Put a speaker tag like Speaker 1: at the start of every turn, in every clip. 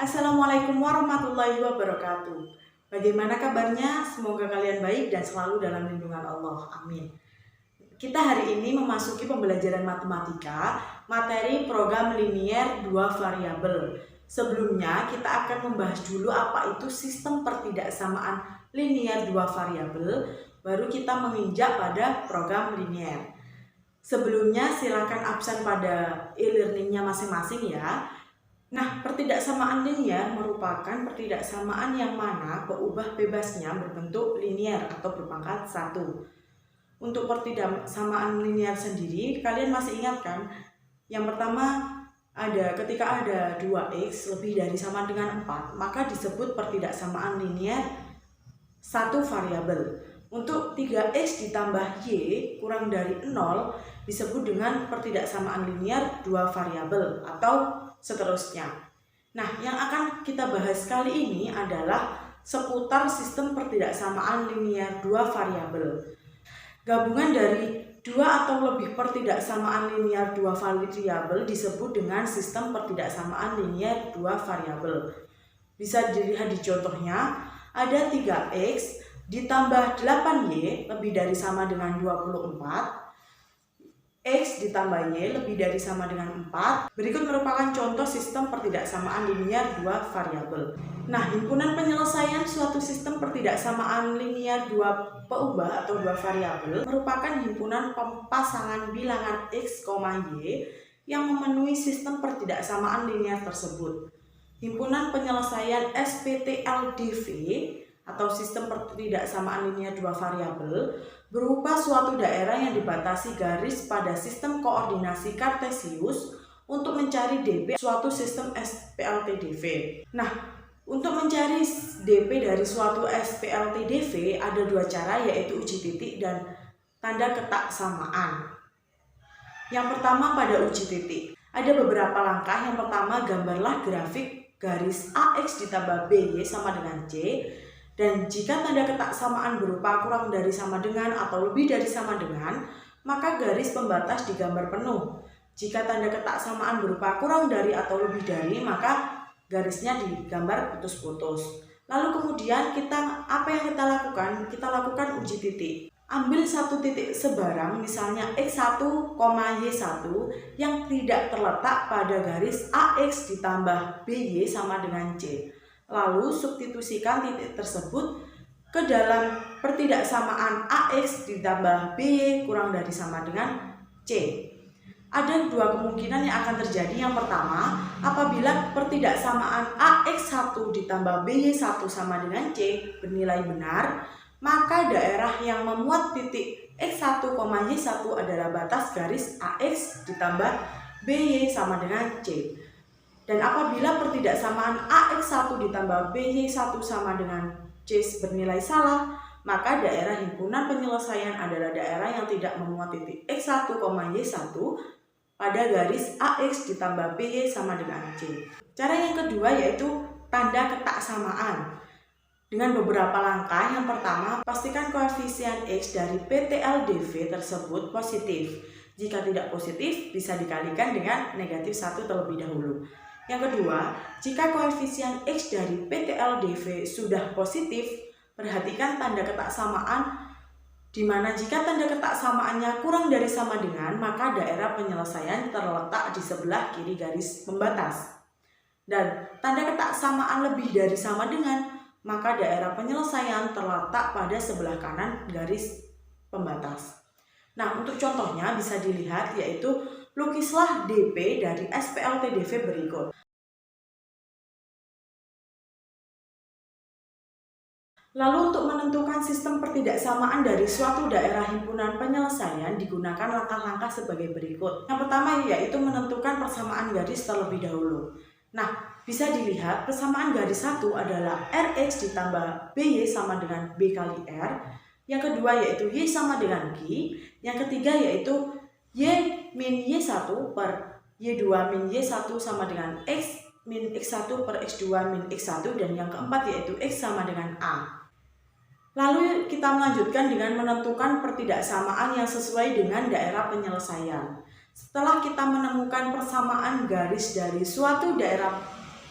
Speaker 1: Assalamualaikum warahmatullahi wabarakatuh. Bagaimana kabarnya? Semoga kalian baik dan selalu dalam lindungan Allah. Amin. Kita hari ini memasuki pembelajaran matematika, materi program linier 2 variabel. Sebelumnya kita akan membahas dulu apa itu sistem pertidaksamaan linier 2 variabel, baru kita menginjak pada program linier. Sebelumnya silakan absen pada e-learningnya masing-masing ya. Nah, pertidaksamaan linier merupakan pertidaksamaan yang mana peubah bebasnya berbentuk linier atau berpangkat 1. Untuk pertidaksamaan linier sendiri, kalian masih ingat kan? Yang pertama, ketika ada 2x lebih dari sama dengan 4, maka disebut pertidaksamaan linier 1 variabel. Untuk 3x ditambah y kurang dari 0 disebut dengan pertidaksamaan linier 2 variabel atau seterusnya. Nah, yang akan kita bahas kali ini adalah seputar sistem pertidaksamaan linier 2 variabel. Gabungan dari 2 atau lebih pertidaksamaan linier 2 variabel disebut dengan sistem pertidaksamaan linier 2 variabel. Bisa dilihat di contohnya, ada 3x ditambah 8y lebih dari sama dengan 24, x ditambah y lebih dari sama dengan 4. Berikut merupakan contoh sistem pertidaksamaan linier 2 variabel. Nah, himpunan penyelesaian suatu sistem pertidaksamaan linier 2 peubah atau 2 variabel merupakan himpunan pasangan bilangan x, y yang memenuhi sistem pertidaksamaan linier tersebut. Himpunan penyelesaian SPTLDV atau sistem pertidaksamaan linier 2 variabel berupa suatu daerah yang dibatasi garis pada sistem koordinasi kartesius untuk mencari dp suatu sistem SPLTDV. Nah, untuk mencari dp dari suatu SPLTDV ada dua cara, yaitu uji titik dan tanda ketak samaan. Yang pertama pada uji titik. Ada beberapa langkah. Yang pertama, gambarlah grafik garis AX ditambah BY sama dengan C. Dan jika tanda ketak samaan berupa kurang dari sama dengan atau lebih dari sama dengan, maka garis pembatas digambar penuh. Jika tanda ketak samaan berupa kurang dari atau lebih dari, maka garisnya digambar putus-putus. Lalu kemudian apa yang kita lakukan? Kita lakukan uji titik. Ambil satu titik sebarang, misalnya x1, y1 yang tidak terletak pada garis AX ditambah BY sama dengan C. Lalu substitusikan titik tersebut ke dalam pertidaksamaan AX ditambah BY kurang dari sama dengan C. Ada dua kemungkinan yang akan terjadi. Yang pertama, apabila pertidaksamaan AX1 ditambah BY1 sama dengan C bernilai benar, maka daerah yang memuat titik x1, y1 adalah batas garis AX ditambah BY sama dengan C. Dan apabila pertidaksamaan AX1 ditambah BY1 sama dengan C bernilai salah, maka daerah himpunan penyelesaian adalah daerah yang tidak memuat titik x1, y1 pada garis AX ditambah BY sama dengan C. Cara yang kedua yaitu tanda ketak samaan. Dengan beberapa langkah. Yang pertama, pastikan koefisien X dari PTLDV tersebut positif. Jika tidak positif, bisa dikalikan dengan negatif 1 terlebih dahulu. Yang kedua, jika koefisien X dari PTLDV sudah positif, perhatikan tanda ketak samaan, di mana jika tanda ketak samaannya kurang dari sama dengan, maka daerah penyelesaian terletak di sebelah kiri garis pembatas. Dan tanda ketak samaan lebih dari sama dengan, maka daerah penyelesaian terletak pada sebelah kanan garis pembatas. Nah, untuk contohnya bisa dilihat, yaitu lukislah DP dari SPLTDV berikut. Lalu untuk menentukan sistem pertidaksamaan dari suatu daerah himpunan penyelesaian digunakan langkah-langkah sebagai berikut. Yang pertama yaitu menentukan persamaan garis terlebih dahulu. Nah, bisa dilihat persamaan garis 1 adalah Rx ditambah By sama dengan B kali R. Yang kedua yaitu Y sama dengan Q. Yang ketiga yaitu Y min Y1 per Y2 min Y1 sama dengan X min X1 per X2 min X1. Dan yang keempat yaitu X sama dengan A. Lalu kita melanjutkan dengan menentukan pertidaksamaan yang sesuai dengan daerah penyelesaian. Setelah kita menemukan persamaan garis dari suatu daerah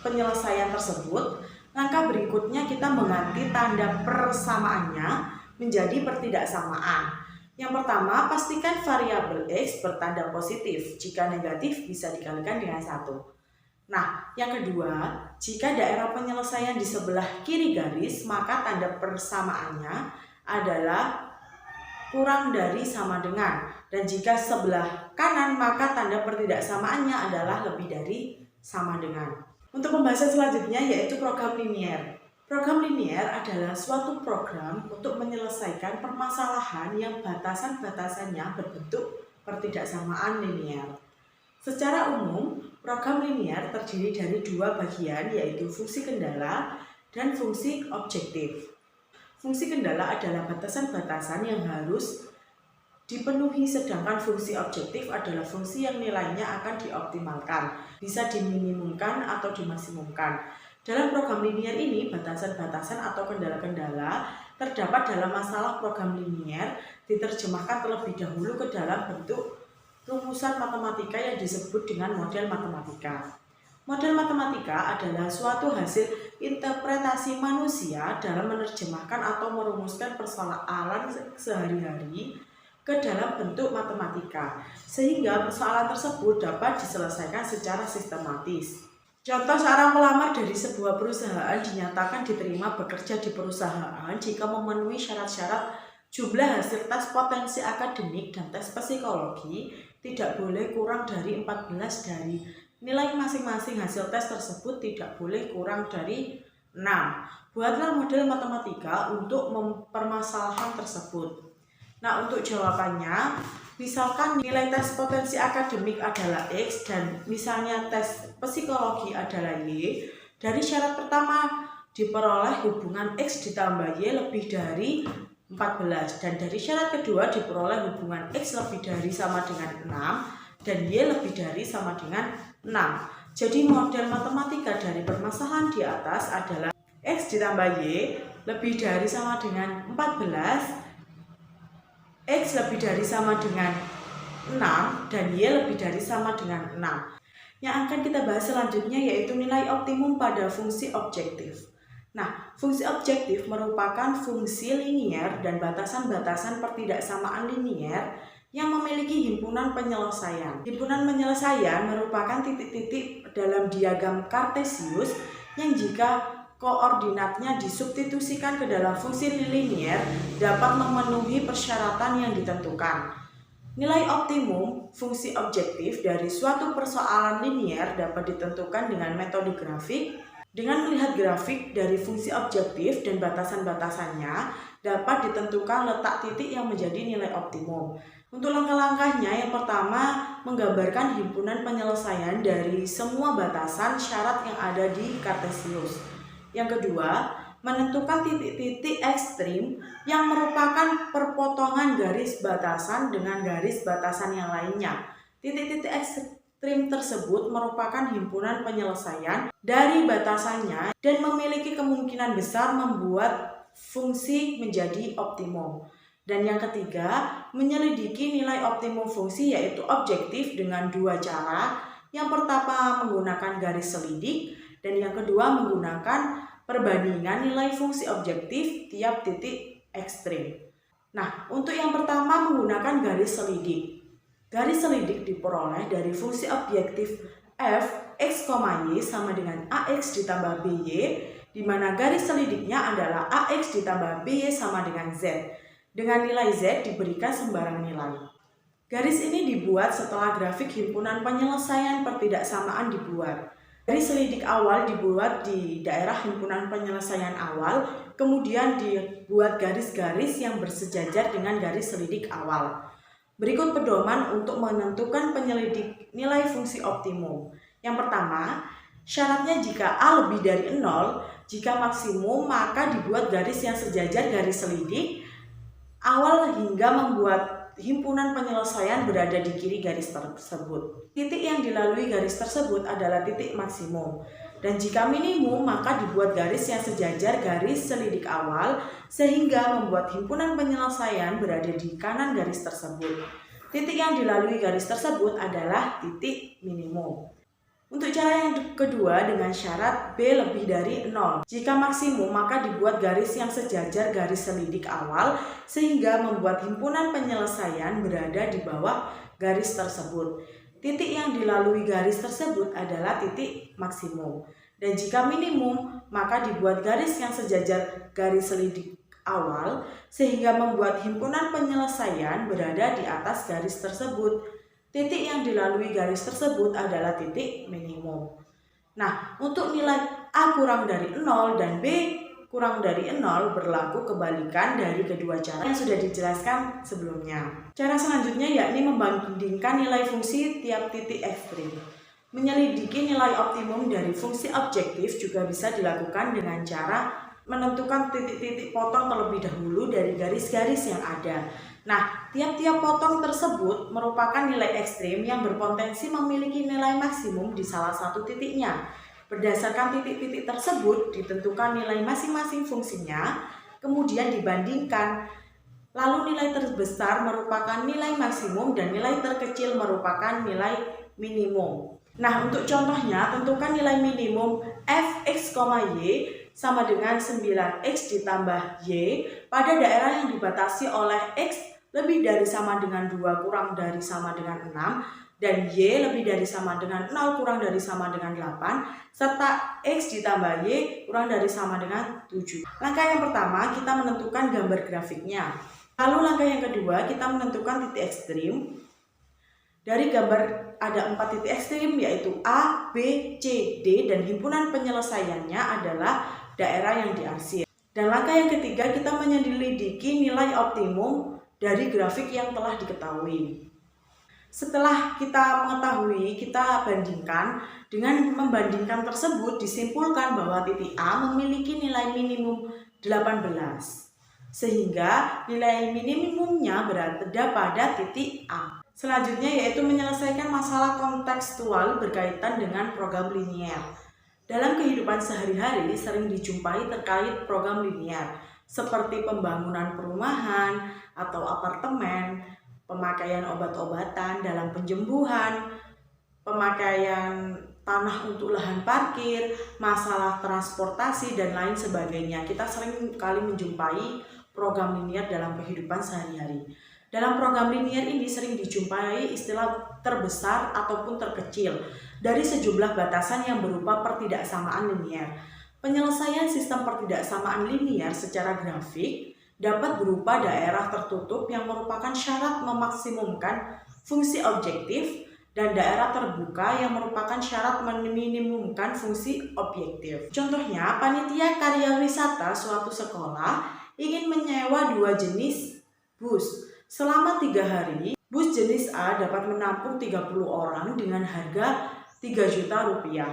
Speaker 1: penyelesaian tersebut, langkah berikutnya kita mengganti tanda persamaannya menjadi pertidaksamaan. Yang pertama, pastikan variabel X bertanda positif. Jika negatif, bisa dikalikan dengan 1. Nah, yang kedua, jika daerah penyelesaian di sebelah kiri garis, maka tanda persamaannya adalah kurang dari sama dengan. Dan jika sebelah kanan, maka tanda pertidaksamaannya adalah lebih dari sama dengan. Untuk pembahasan selanjutnya yaitu program linier. Program linier adalah suatu program untuk menyelesaikan permasalahan yang batasan-batasannya berbentuk pertidaksamaan linier. Secara umum, program linier terdiri dari dua bagian yaitu fungsi kendala dan fungsi objektif. Fungsi kendala adalah batasan-batasan yang harus dipenuhi, sedangkan fungsi objektif adalah fungsi yang nilainya akan dioptimalkan, bisa diminimumkan atau dimaksimumkan. Dalam program linier ini, batasan-batasan atau kendala-kendala terdapat dalam masalah program linier diterjemahkan terlebih dahulu ke dalam bentuk rumusan matematika yang disebut dengan model matematika. Model matematika adalah suatu hasil interpretasi manusia dalam menerjemahkan atau merumuskan persoalan sehari-hari ke dalam bentuk matematika, sehingga persoalan tersebut dapat diselesaikan secara sistematis. Contoh, seorang pelamar dari sebuah perusahaan dinyatakan diterima bekerja di perusahaan jika memenuhi syarat-syarat jumlah hasil tes potensi akademik dan tes psikologi tidak boleh kurang dari 14 dari nilai masing-masing hasil tes tersebut tidak boleh kurang dari 6. Buatlah model matematika untuk permasalahan tersebut. Nah, untuk jawabannya, misalkan nilai tes potensi akademik adalah X dan misalnya tes psikologi adalah Y, dari syarat pertama diperoleh hubungan X ditambah Y lebih dari 14 dan dari syarat kedua diperoleh hubungan X lebih dari sama dengan 6 dan Y lebih dari sama dengan 6. Jadi model matematika dari permasalahan di atas adalah X ditambah Y lebih dari sama dengan 14, X lebih dari sama dengan 6, dan Y lebih dari sama dengan 6. Yang akan kita bahas selanjutnya yaitu nilai optimum pada fungsi objektif. Nah, fungsi objektif merupakan fungsi linier dan batasan-batasan pertidaksamaan linier yang memiliki himpunan penyelesaian. Himpunan penyelesaian merupakan titik-titik dalam diagram Kartesius yang jika koordinatnya disubstitusikan ke dalam fungsi linier dapat memenuhi persyaratan yang ditentukan. Nilai optimum fungsi objektif dari suatu persoalan linier dapat ditentukan dengan metode grafik. Dengan melihat grafik dari fungsi objektif dan batasan-batasannya dapat ditentukan letak titik yang menjadi nilai optimum. Untuk langkah-langkahnya, yang pertama menggambarkan himpunan penyelesaian dari semua batasan syarat yang ada di Kartesius. Yang kedua, menentukan titik-titik ekstrim yang merupakan perpotongan garis batasan dengan garis batasan yang lainnya. Titik-titik ekstrim tersebut merupakan himpunan penyelesaian dari batasannya dan memiliki kemungkinan besar membuat fungsi menjadi optimum. Dan yang ketiga, menyelidiki nilai optimum fungsi yaitu objektif dengan dua cara. Yang pertama menggunakan garis selidik dan yang kedua menggunakan perbandingan nilai fungsi objektif tiap titik ekstrim. Nah, untuk yang pertama menggunakan garis selidik. Garis selidik diperoleh dari fungsi objektif f x, y sama dengan ax ditambah by, di mana garis selidiknya adalah ax ditambah by sama dengan z. Dengan nilai z diberikan sembarang nilai. Garis ini dibuat setelah grafik himpunan penyelesaian pertidaksamaan dibuat. Garis selidik awal dibuat di daerah himpunan penyelesaian awal, kemudian dibuat garis-garis yang bersejajar dengan garis selidik awal. Berikut pedoman untuk menentukan penyelidik nilai fungsi optimum. Yang pertama, syaratnya jika A lebih dari 0, jika maksimum maka dibuat garis yang sejajar garis selidik awal hingga membuat himpunan penyelesaian berada di kiri garis tersebut. Titik yang dilalui garis tersebut adalah titik maksimum. Dan jika minimum maka dibuat garis yang sejajar garis selidik awal sehingga membuat himpunan penyelesaian berada di kanan garis tersebut. Titik yang dilalui garis tersebut adalah titik minimum. Untuk cara yang kedua dengan syarat B lebih dari 0. Jika maksimum maka dibuat garis yang sejajar garis selidik awal sehingga membuat himpunan penyelesaian berada di bawah garis tersebut. Titik yang dilalui garis tersebut adalah titik maksimum. Dan jika minimum maka dibuat garis yang sejajar garis selidik awal sehingga membuat himpunan penyelesaian berada di atas garis tersebut. Titik yang dilalui garis tersebut adalah titik minimum. Nah, untuk nilai A kurang dari 0 dan B kurang dari 0 berlaku kebalikan dari kedua cara yang sudah dijelaskan sebelumnya. Cara selanjutnya yakni membandingkan nilai fungsi tiap titik ekstrim. Menyelidiki nilai optimum dari fungsi objektif juga bisa dilakukan dengan cara menentukan titik-titik potong terlebih dahulu dari garis-garis yang ada. Nah, tiap-tiap potong tersebut merupakan nilai ekstrim yang berpotensi memiliki nilai maksimum di salah satu titiknya. Berdasarkan titik-titik tersebut ditentukan nilai masing-masing fungsinya, kemudian dibandingkan. Lalu nilai terbesar merupakan nilai maksimum dan nilai terkecil merupakan nilai minimum. Nah, untuk contohnya tentukan nilai minimum fx, y sama dengan 9x ditambah y pada daerah yang dibatasi oleh x lebih dari sama dengan 2 kurang dari sama dengan 6 dan y lebih dari sama dengan 0 kurang dari sama dengan 8 serta x ditambah y kurang dari sama dengan 7. Langkah yang pertama kita menentukan gambar grafiknya. Lalu langkah yang kedua kita menentukan titik ekstrim. Dari gambar ada 4 titik ekstrim yaitu A, B, C, D dan himpunan penyelesaiannya adalah daerah yang diarsir. Dan langkah yang ketiga kita menyelidiki nilai optimum dari grafik yang telah diketahui. Setelah kita mengetahui, kita bandingkan. Dengan membandingkan tersebut disimpulkan bahwa titik A memiliki nilai minimum 18. Sehingga nilai minimumnya berada pada titik A. Selanjutnya yaitu menyelesaikan masalah kontekstual berkaitan dengan program linier. Dalam kehidupan sehari-hari sering dijumpai terkait program linier seperti pembangunan perumahan atau apartemen, pemakaian obat-obatan dalam penyembuhan, pemakaian tanah untuk lahan parkir, masalah transportasi dan lain sebagainya. Kita sering kali menjumpai program linier dalam kehidupan sehari-hari. Dalam program linier ini sering dijumpai istilah terbesar ataupun terkecil dari sejumlah batasan yang berupa pertidaksamaan linier. Penyelesaian sistem pertidaksamaan linier secara grafik dapat berupa daerah tertutup yang merupakan syarat memaksimumkan fungsi objektif dan daerah terbuka yang merupakan syarat meminimumkan fungsi objektif. Contohnya, panitia karya wisata suatu sekolah ingin menyewa 2 jenis bus. Selama 3 hari, bus jenis A dapat menampung 30 orang dengan harga 3 juta rupiah.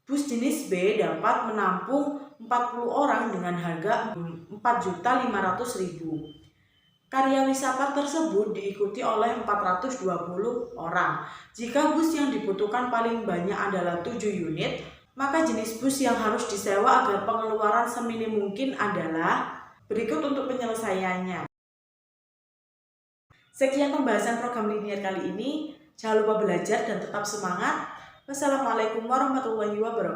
Speaker 1: Bus jenis B dapat menampung 40 orang dengan harga 4.500.000. Karya wisata tersebut diikuti oleh 420 orang. Jika bus yang dibutuhkan paling banyak adalah 7 unit, maka jenis bus yang harus disewa agar pengeluaran seminim mungkin adalah berikut untuk penyelesaiannya. Sekian pembahasan program linier kali ini. Jangan lupa belajar dan tetap semangat. Wassalamualaikum warahmatullahi wabarakatuh.